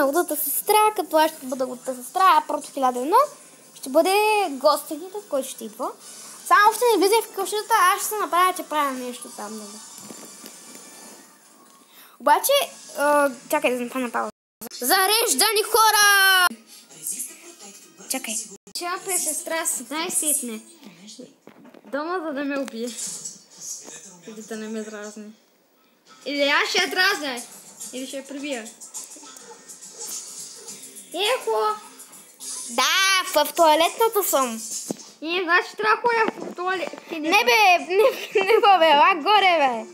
на лудата сестра, като аз ще бъда лудата сестра, а прото 1001 ще бъде гостехникът, който ще идва. Само още не влизай в къщата, аз ще се направя, че правя нещо там. Нали. Обаче, чакай да направя пауза. Зареждани хора! Чакай. Чакай при сестра си, най-сетне. Дома, за да ме убие. Или да не ме дразни. Или аз ще я дразня. Или ще я прибия. Ехо! Да, в туалетната съм. И значи трябва да ходя в туалет. Не бе, бе, ла горе бе.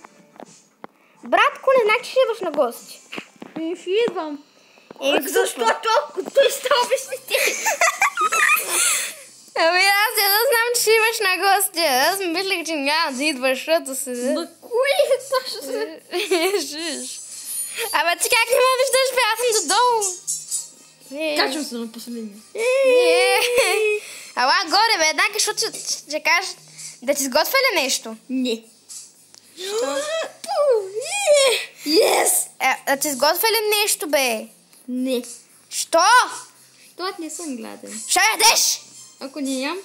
Братко, не значи ще идваш на гости. Ще идвам. Защо толкова? Той ще обясни ти. Ами аз я да знам, че идваш на гости. Аз мислех, че няма да идваш, защото се... На кой е точно се? Жиж. Абе ти как не ме виждаш, бе? Аз съм додолу. Качвам се на последния. Ала горе, бе, еднака, защото ще кажеш да ти сготвя ли нещо? Не. Що? Yes! Да ти сготвя ли нещо, бе? Не. Що? Защото не съм гладен. Ще ядеш? Ако не ям?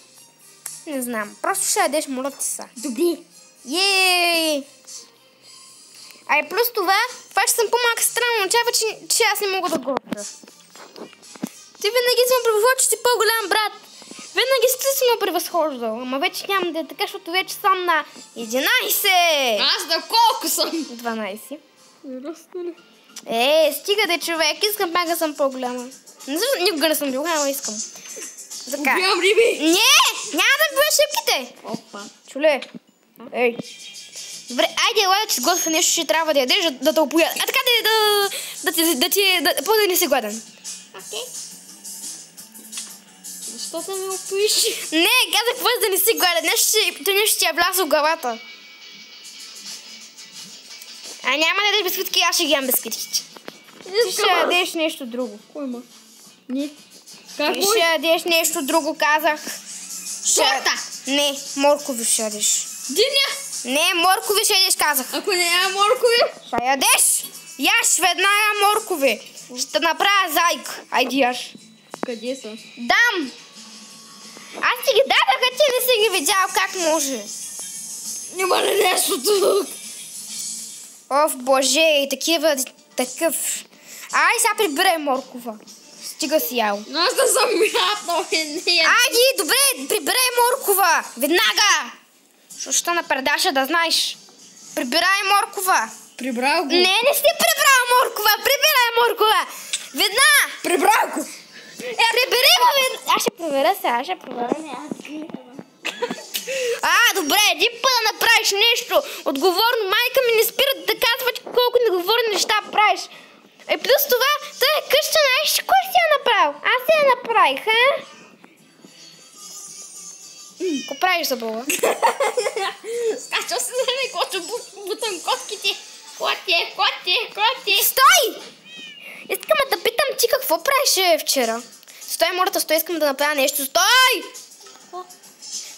Не знам. Просто ще ядеш, моля ти са. Добре. Ей! Ай, плюс това че съм по-малка странно означава, че аз не мога да готвя. Ти винаги си ме превъзхождал, че си по-голям брат. Винаги си ме превъзхождал. Ама вече няма да е така, защото вече съм на 11. Аз на колко съм? 12. Ясно ли? Стига де, човек. Искам пак да съм по-голяма. Никога не съм бил, ама искам. Така. Убивам риби. Не! Няма да биваш шипките. Опа. Чуле. Ей. Добре, айде, ела да ти сготвя нещо, ще трябва да ядеш, да те опоя. А така да не си гладен. Окей. Защо да ме опоиш? Не, казах да не си гладен. Нещо ще я вляза в главата. А няма да ядеш бисквитки, аз ще ги ям бисквитките. Ти ще ядеш нещо друго. Кой има? Не. Ти ще ядеш нещо друго, казах. Шорта! Не, моркови ще ядеш. Диня! Не, моркови ще ядеш, казах. Ако не ям моркови? Ще ядеш. Яш веднага моркови. Ще направя зайк. Айди яш. Къде са? Дам. Аз ти ги дадах, а ти не си ги видял. Как може? Няма ли нещо тук? Оф, боже, такъв. Ай, сега прибирай моркова. Стига си ял. Но аз да съм мятал. Айди, добре, прибирай моркова. Веднага. Що напредаша да знаеш. Прибирай моркова. Прибрал го. Не си прибрал моркова. Прибирай моркова. Веднага. Прибрал го. Прибери го веднага. Аз ще проверя сега, ще проверя. Добре, един път да направиш нещо отговорно. Майка ми не спира да казва, че колко неговорни неща правиш. Плюс това, той е къща, знаеш, кой си я направил? Аз си я направих, а? Какво правиш за Бога? Скачал се за мен, който бутам котките. Коти. Стой! Искам да питам ти какво правиш вчера. Стой, мората, стой, искам да направя нещо. Стой!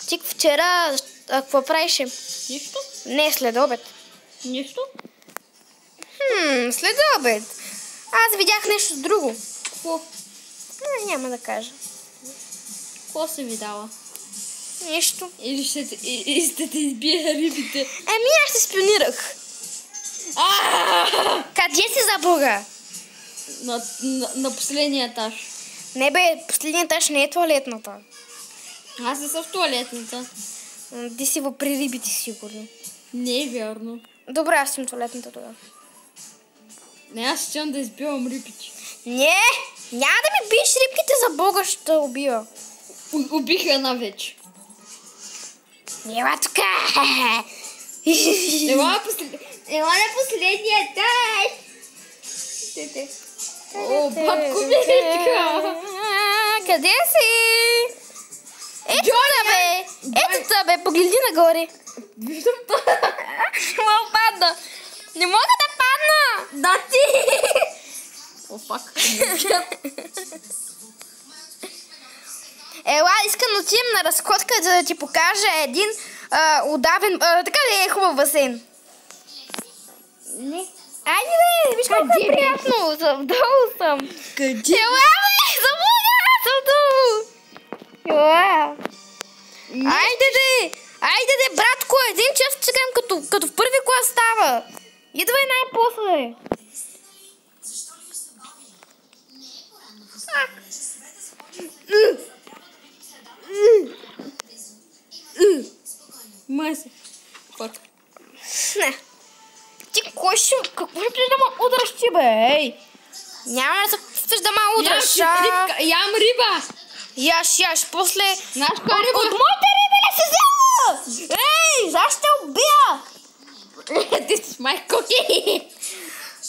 Ти вчера какво правиш? Нищо? Не, след обед. Нищо? След обед. Аз видях нещо друго. Какво? Няма да кажа. Какво си видяла? Нищо. Или ще те избия рибите? Аз те спионирах. Къде си за Бога? На последния етаж. Не бе, последният етаж не е туалетната. Аз не съм в туалетната. Ти си при рибите, сигурно. Не е вярно. Добре, аз съм туалетната тогава. Не, аз ще да избивам рибите. Не, няма да ми биеш рибките, за Бога ще убива. Убих една вече. Ела тук. Ела на последния етаж. О, бабко ми е така. Къде си? Ето бе. Ето бе, погледи нагоре. Виждам това. Мога падна. Не мога да падна. Да ти. О, фак. Ела, искам да отидем на разходка, за да ти покажа един удавен, така ли е хубав басейн? Не. Айде бе, виж колко е приятно. Долу съм. Къде? Ела бе, съм долу. Ела. Айде де, братко, един час чекам като в първи клас става. Идвай най-после. Майсе. Фак. Не. Ти какво ще да ме удръш ти, бе? Ей. Няма да се опиташ да ме удръш. Ям риба. Яш, после... Знаеш коя риба? От моите риби не се взема! Ей, за ще убия! Ти си майко.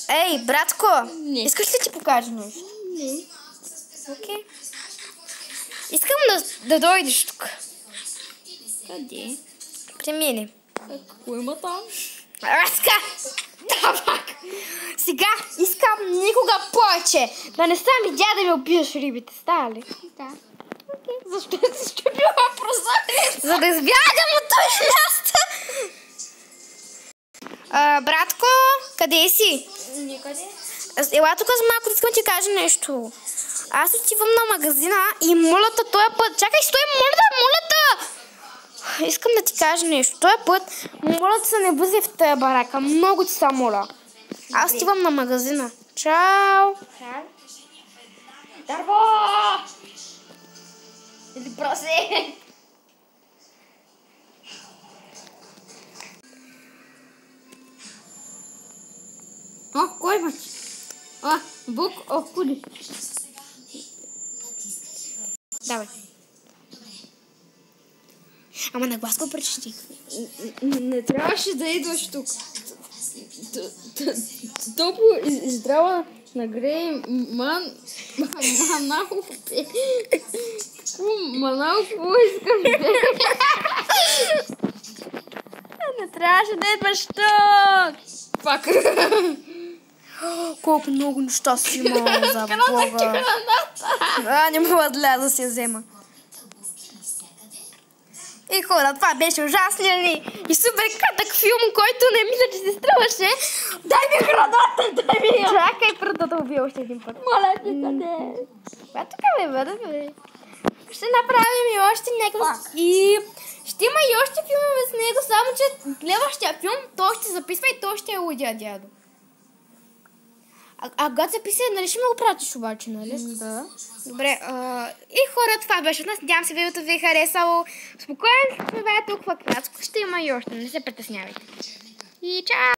Ей, братко, Не. искаш ли ти покажа нещо? Не. Окей. Искам да дойдеш тук. Къде? При мене. Какво има там? Разка! Давак! Сега искам никога повече да не съм видя да ми убиеш рибите. Става ли? Да. Окей. Защо си щупила прозорец? За да избягам от този място. Братко, къде си? Никъде. Ела тук за малко, искам ти кажа нещо. Аз отивам на магазина и мулата този път... Чакай, стой, мулата! Искам да ти кажа нещо. Този път мулата се не бъзе в тая барака. Много ти са моля. Аз отивам на магазина. Чао! Дарбо! Или просе! О, кой имаш? Бук, куди? Давай. Ама на глас го прочети. Не трябваше да идваш тук. Топло и здраво нагрее Манахо. Какво искам да... Не трябваше да идваш тук. Пак. Колко много неща си имала за Бога. Не мога да ляза да се взема. И хора, това беше ужасно и супер кратък филм, който не мисля, че се струваше. Дай ми градата, дай ми я! Чакай, първо да убия още един път. Моля ти, къде? Това тук бе. Ще направим и още някакъв... И ще има и още филмове с него, само че следващия филм той ще записва и той ще е лудия дядо. А когато записа, нали ще ме го пратиш обаче, нали? Да. Добре, и хора, това беше от нас. Надявам се видеото ви е харесало. Спокойно, това е толкова кратко. Ще има и още, не се притеснявайте. И чао!